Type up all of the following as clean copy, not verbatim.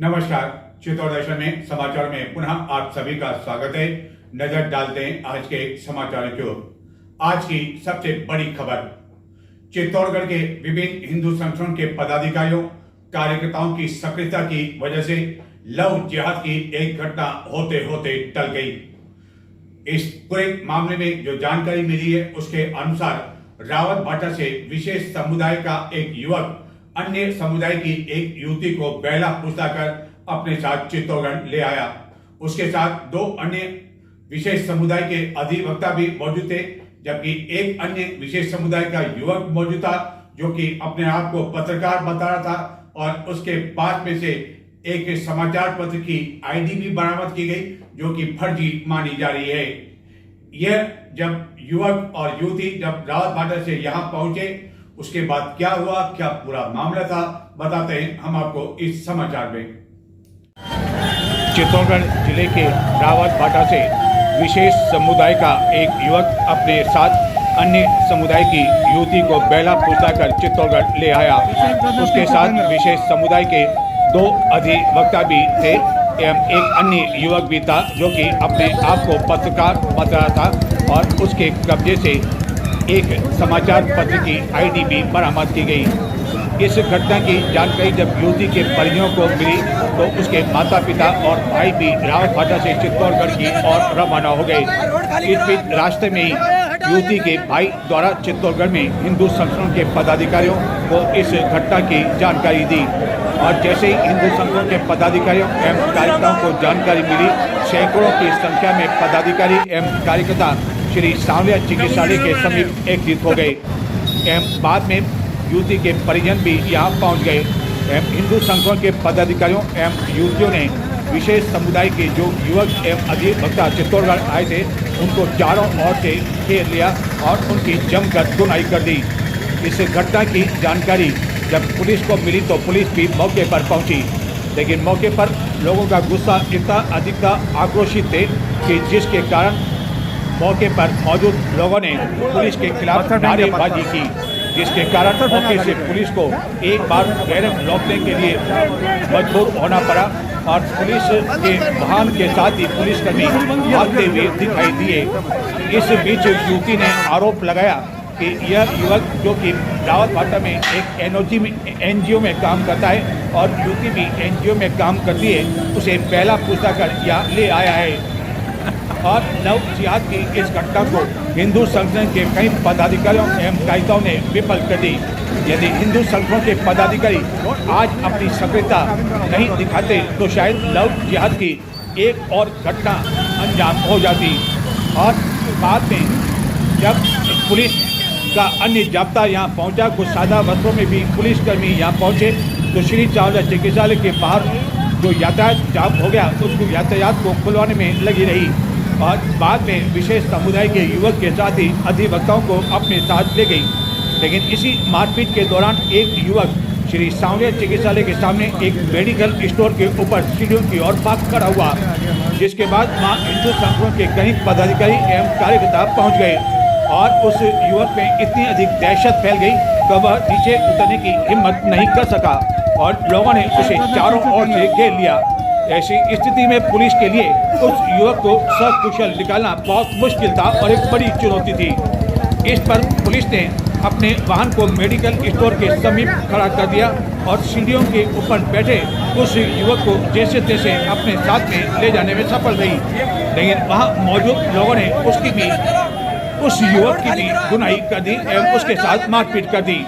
नमस्कार। चित्तौड़ दर्शन में समाचार में पुनः आप सभी का स्वागत है। नजर डालते हैं आज के समाचारों की ओर। आज की सबसे बड़ी खबर, चित्तौड़गढ़ के विभिन्न हिंदू संगठनों के पदाधिकारियों कार्यकर्ताओं की सक्रियता की वजह से लव जिहाद की एक घटना होते होते टल गई। इस पूरे मामले में जो जानकारी मिली है उसके अनुसार रावत भाटा से विशेष समुदाय का एक युवक अन्य समुदाय की एक युवती को बेला पूछताकर अपने साथ चित्तौड़गढ़ ले आया। उसके साथ दो अन्य विशेष समुदाय के अधिवक्ता भी मौजूद थे, जबकि एक अन्य विशेष समुदाय का युवक मौजूद था जो कि अपने आप को पत्रकार बता रहा था और उसके पास में से एक समाचार पत्र की आईडी भी बरामद की गई जो कि फर्जी मानी जा रही है। यह जब युवक और युवती जब रावत भाटा से यहाँ पहुंचे उसके बाद क्या हुआ, क्या पूरा मामला था, बताते हैं हम आपको इस समाचार में। चित्तौड़गढ़ जिले के रावत भाटा से विशेष समुदाय का एक युवक अपने साथ अन्य समुदाय की युवती को बेला पूछताकर चित्तौड़गढ़ ले आया। उसके साथ विशेष समुदाय के दो अधिवक्ता भी थे एवं एक अन्य युवक भी था जो कि अपने आप को पत्रकार बता रहा था और उसके कब्जे से एक समाचार पत्र की आईडी भी बरामद की गई। इस घटना की जानकारी जब युवती के परिजनों को मिली तो उसके माता पिता और भाई भी रावत भाटा से चित्तौड़गढ़ की ओर रवाना हो गए। इस बीच रास्ते में ही युवती के भाई द्वारा चित्तौड़गढ़ में हिंदू संगठनों के पदाधिकारियों को इस घटना की जानकारी दी और जैसे ही हिंदू संगठनों के पदाधिकारियों एवं कार्यकर्ताओं को जानकारी मिली, सैकड़ों की संख्या में पदाधिकारी एवं कार्यकर्ता श्री सांवलिया चिकित्सालय के समीप एकत्रित हो गए एवं बाद में युवती के परिजन भी यहाँ पहुँच गए एवं हिंदू संगठनों के पदाधिकारियों एवं युवतियों ने विशेष समुदाय के जो युवक एवं अधिवक्ता चित्तौड़गढ़ आए थे उनको चारों ओर से घेर लिया और उनकी जमकर धुनाई कर दी। इस घटना की जानकारी जब पुलिस को मिली तो पुलिस भी मौके पर पहुंची, लेकिन मौके पर लोगों का गुस्सा इतना अधिक आक्रोशित थे कि जिसके कारण मौके पर मौजूद लोगों ने पुलिस के खिलाफ नारेबाजी की, जिसके कारण मौके से पुलिस को एक बार गैरम लौटने के लिए मजबूर होना पड़ा और पुलिस के वाहन के साथ ही पुलिसकर्मी भागते हुए दिखाई दिए। इस बीच युवती ने आरोप लगाया कि यह युवक जो कि रावत भाटा में एक एनजीओ में काम करता है और युवती भी एनजीओ में काम करती है, उसे पहला पूछताकर यहाँ ले आया है और लव जिहाद की इस घटना को हिंदू संगठन के कई पदाधिकारियों एवं कार्यकर्ताओं ने विफल कर दी। यदि हिंदू संगठनों के पदाधिकारी आज अपनी सक्रियता नहीं दिखाते तो शायद लव जिहाद की एक और घटना अंजाम हो जाती। और बाद में जब पुलिस का अन्य जाब्ता यहाँ पहुँचा, कुछ सादा वस्त्रों में भी पुलिसकर्मी यहाँ पहुँचे तो श्री सांवलिया चिकित्सालय के बाहर जो यातायात जाम हो गया उसको यातायात को खुलवाने में लगी रही और बाद में विशेष समुदाय के युवक के साथ ही अधिवक्ताओं को अपने साथ ले गई। लेकिन इसी मारपीट के दौरान एक युवक श्री सांवलिया चिकित्सालय के सामने एक मेडिकल स्टोर के ऊपर सीढ़ियों की ओर भाग खड़ा हुआ, जिसके बाद वहाँ हिंदू संगठनों के कई पदाधिकारी एवं कार्यकर्ता पहुँच गए और उस युवक में इतनी अधिक दहशत फैल गई कि वह नीचे उतरने की हिम्मत नहीं कर सका और लोगों ने उसे चारों ओर से घेर लिया। ऐसी स्थिति में पुलिस के लिए उस युवक को सकुशल निकालना बहुत मुश्किल था और एक बड़ी चुनौती थी। इस पर पुलिस ने अपने वाहन को मेडिकल स्टोर के समीप खड़ा कर दिया और सीढ़ियों के ऊपर बैठे उस युवक को जैसे तैसे अपने साथ में ले जाने में सफल रही, लेकिन वहाँ मौजूद लोगों ने उस युवक की भी धुनाई कर दी एवं उसके साथ मारपीट कर दी।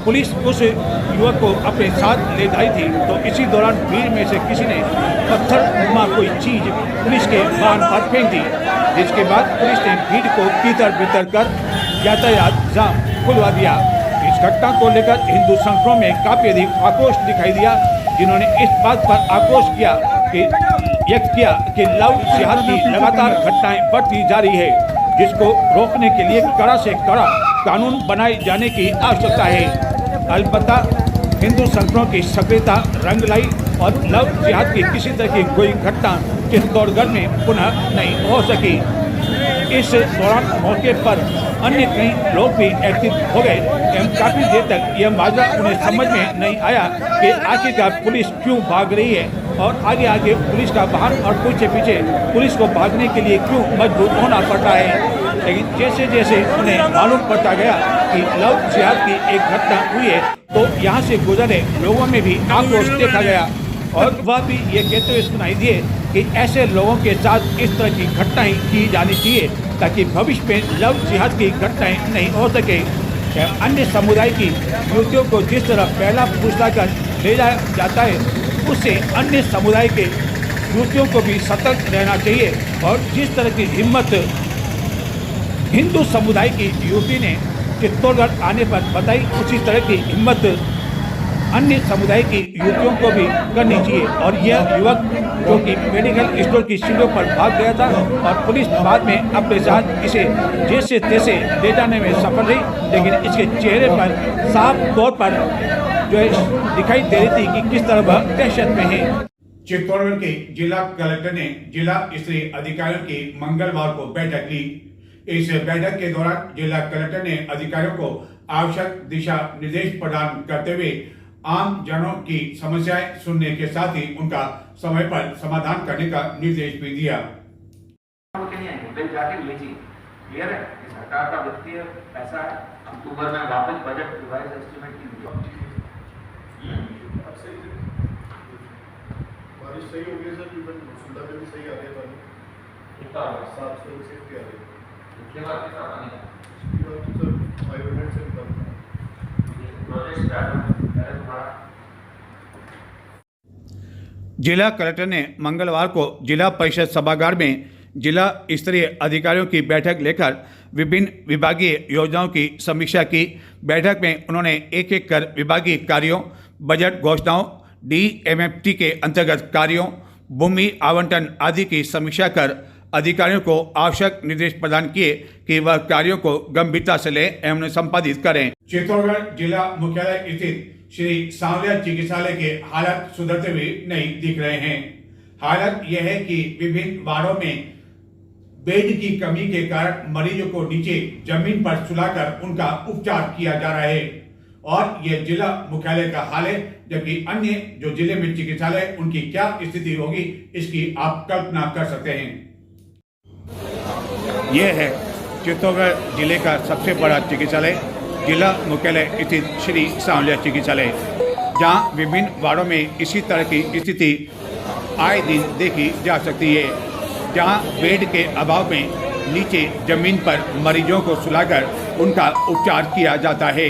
पुलिस उस युवक को अपने साथ ले आई थी तो इसी दौरान भीड़ में से किसी ने पत्थर नुमा कोई चीज पुलिस के वाहन पर फेंक दी, जिसके बाद पुलिस ने भीड़ को तीतर बितर कर यातायात जाम खुलवा दिया। इस घटना को लेकर हिंदू संगठनों में काफी अधिक आक्रोश दिखाई दिया, जिन्होंने इस बात पर आक्रोश व्यक्त किया कि लव जिहाद की लगातार घटनाएं बढ़ती जा रही है, जिसको रोकने के लिए कड़ा से कड़ा कानून बनाए जाने की आवश्यकता है। अलबत्ता हिंदू संगठनों की सक्रियता रंग लाई और लव जिहाद की किसी तरह की कोई घटना चित्तौड़गढ़ में पुनः नहीं हो सकी। इस दौरान मौके पर अन्य कई लोग भी एक्टिव हो गए एवं काफी देर तक यह माजरा उन्हें समझ में नहीं आया कि आखिरकार पुलिस क्यों भाग रही है और आगे आगे पुलिस का वाहन और पीछे पीछे पुलिस को भागने के लिए क्यों मजबूर होना पड़ रहा है। लेकिन जैसे जैसे उन्हें मालूम पड़ता गया कि लव जिहाद की एक घटना हुई है तो यहाँ से गुजरे लोगों में भी आक्रोश देखा गया और वह भी ये कहते हुए सुनाई दिए कि ऐसे लोगों के साथ इस तरह की घटनाएं की जानी चाहिए ताकि भविष्य में लव जिहाद की घटनाएं नहीं हो सके। अन्य समुदाय की युवतियों को जिस तरह पहला पूछता कर ले जाया जाता है उससे अन्य समुदाय के युवतियों को भी सतर्क रहना चाहिए और जिस तरह की हिम्मत हिंदू समुदाय की युवती ने चित्तौड़गढ़ आने पर बताई उसी तरह की हिम्मत अन्य समुदाय की युवतियों को भी करनी चाहिए। और यह युवक जो कि मेडिकल स्टोर की सीढ़ियों पर भाग गया था और पुलिस बाद में अपने साथ इसे जैसे तैसे ले जाने में सफल रही, लेकिन इसके चेहरे पर साफ तौर पर जो है दिखाई दे रही थी कि किस तरह वह दहशत में है। चित्तौड़गढ़ के जिला कलेक्टर ने जिला स्तरीय अधिकारियों की मंगलवार को बैठक ली। इस बैठक के दौरान जिला कलेक्टर ने अधिकारियों को आवश्यक दिशा निर्देश प्रदान करते हुए आम जनों की समस्याएं सुनने के साथ ही उनका समय पर समाधान करने का निर्देश भी दिया। क्लियर है, सरकार का वित्तीय पैसा है, अक्टूबर में वापस बजट रिवाइज एस्टिमेट की बारिश सही हो गई सर, इवन सुंदर में भी सही आ रही है पानी, कितना 700 से आ रही है। इसके बाद कितना पानी है? इसके बाद तो सर 500 से कम प्रोजेक्ट स्टार्ट है तुम्हारा। जिला कलेक्टर ने मंगलवार को जिला परिषद सभागार में जिला स्तरीय अधिकारियों की बैठक लेकर विभिन्न विभागीय योजनाओं की समीक्षा की। बैठक में उन्होंने एक एक कर विभागीय कार्यों, बजट घोषणाओं, DMFT के अंतर्गत कार्यों, भूमि आवंटन आदि की समीक्षा कर अधिकारियों को आवश्यक निर्देश प्रदान किए कि वह कार्यों को गंभीरता से लें एवं उन्हें संपादित करें। चित्तौड़गढ़ जिला मुख्यालय स्थित श्री सांवलिया चिकित्सालय के हालत सुधरते हुए नहीं दिख रहे हैं। हालत यह है कि विभिन्न वार्डों में बेड की कमी के कारण मरीजों को नीचे जमीन पर सुलाकर उनका उपचार किया जा रहा है और यह जिला मुख्यालय का हाल है, जबकि अन्य जो जिले में चिकित्सालय उनकी क्या स्थिति होगी इसकी आप कल्पना कर सकते हैं। यह है चित्तौड़गढ़ जिले का सबसे बड़ा चिकित्सालय, जिला मुख्यालय स्थित श्री सांवलिया चिकित्सालय, जहां विभिन्न वार्डों में इसी तरह की स्थिति आए दिन देखी जा सकती है, जहां बेड के अभाव में नीचे जमीन पर मरीजों को सुलाकर उनका उपचार किया जाता है।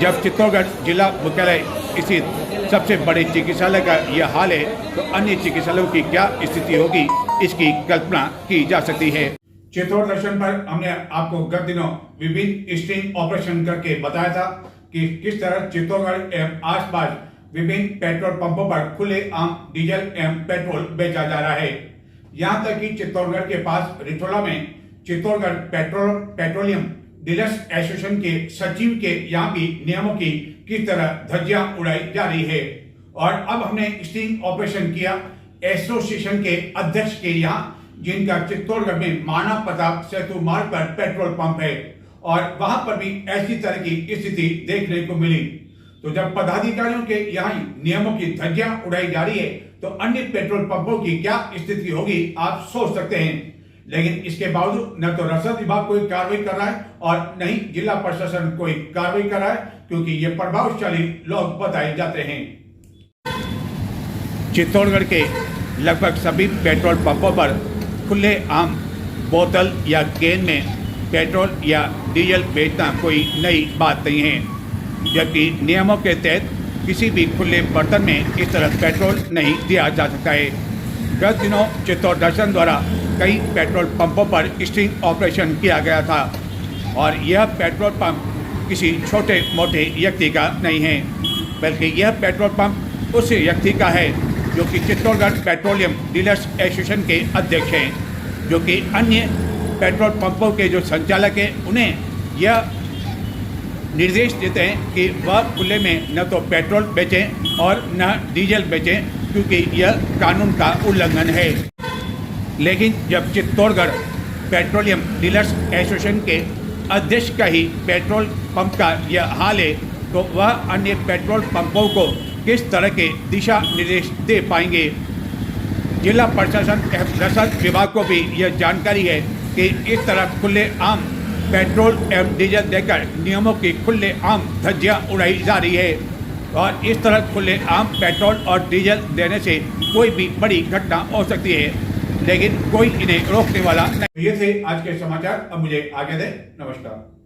जब चित्तौड़गढ़ जिला मुख्यालय स्थित सबसे बड़े चिकित्सालय का यह हाल है तो अन्य चिकित्सालयों की क्या स्थिति होगी इसकी कल्पना की जा सकती है। चित्तौड़ दर्शन पर हमने आपको गत दिनों विभिन्न स्टिंग ऑपरेशन करके बताया था कि किस तरह चित्तौड़गढ़ एवं आसपास विभिन्न पेट्रोल पंपों पर खुले आम डीजल एवं पेट्रोल बेचा जा रहा है। यहाँ तक कि चित्तौड़गढ़ के पास रिठोला में चित्तौड़गढ़ पेट्रोलियम डीलर्स एसोसिएशन के सचिव के यहाँ भी नियमों की किस तरह धज्जियां उड़ाई जा रही है। और अब हमने स्टिंग ऑपरेशन किया एसोसिएशन के अध्यक्ष के यहाँ, जिनका चित्तौड़गढ़ में माना प्रताप सेतु मार्ग पर पेट्रोल पंप है और वहां पर भी ऐसी तरह की स्थिति देखने को मिली। तो जब पदाधिकारियों के यहाँ नियमों की धज्जियां उड़ाई जा रही है तो अन्य पेट्रोल पंपों की क्या स्थिति होगी आप सोच सकते हैं। लेकिन इसके बावजूद न तो रसद विभाग कोई कार्रवाई कर रहा है और न ही जिला प्रशासन कोई कार्रवाई कर रहा है, क्योंकि ये प्रभावशाली लोग बताए जाते हैं। चित्तौड़गढ़ के लगभग सभी पेट्रोल पंपों पर खुले आम बोतल या कैन में पेट्रोल या डीजल बेचना कोई नई बात नहीं है, जबकि नियमों के तहत किसी भी खुले बर्तन में इस तरह पेट्रोल नहीं दिया जा सकता है। गत दिनों चित्तौड़ दर्शन द्वारा कई पेट्रोल पंपों पर स्टिंग ऑपरेशन किया गया था और यह पेट्रोल पंप किसी छोटे मोटे व्यक्ति का नहीं है, बल्कि यह पेट्रोल पंप उस व्यक्ति का है जो कि चित्तौड़गढ़ पेट्रोलियम डीलर्स एसोसिएशन के अध्यक्ष हैं, जो कि अन्य पेट्रोल पंपों के जो संचालक हैं उन्हें यह निर्देश देते हैं कि वह खुले में न तो पेट्रोल बेचें और न डीजल बेचें, क्योंकि यह कानून का उल्लंघन है। लेकिन जब चित्तौड़गढ़ पेट्रोलियम डीलर्स एसोसिएशन के अध्यक्ष का ही पेट्रोल पंप का यह हाल है तो वह अन्य पेट्रोल पंपों को किस तरह के दिशा निर्देश दे पाएंगे। जिला प्रशासन एवं रसद विभाग को भी यह जानकारी है कि इस तरह खुले आम पेट्रोल एवं डीजल देकर नियमों की खुले आम धज्जियां उड़ाई जा रही है और इस तरह खुले आम पेट्रोल और डीजल देने से कोई भी बड़ी घटना हो सकती है, लेकिन कोई इन्हें रोकने वाला नहीं। ये थे आज के समाचार। अब मुझे आगे दें। नमस्कार।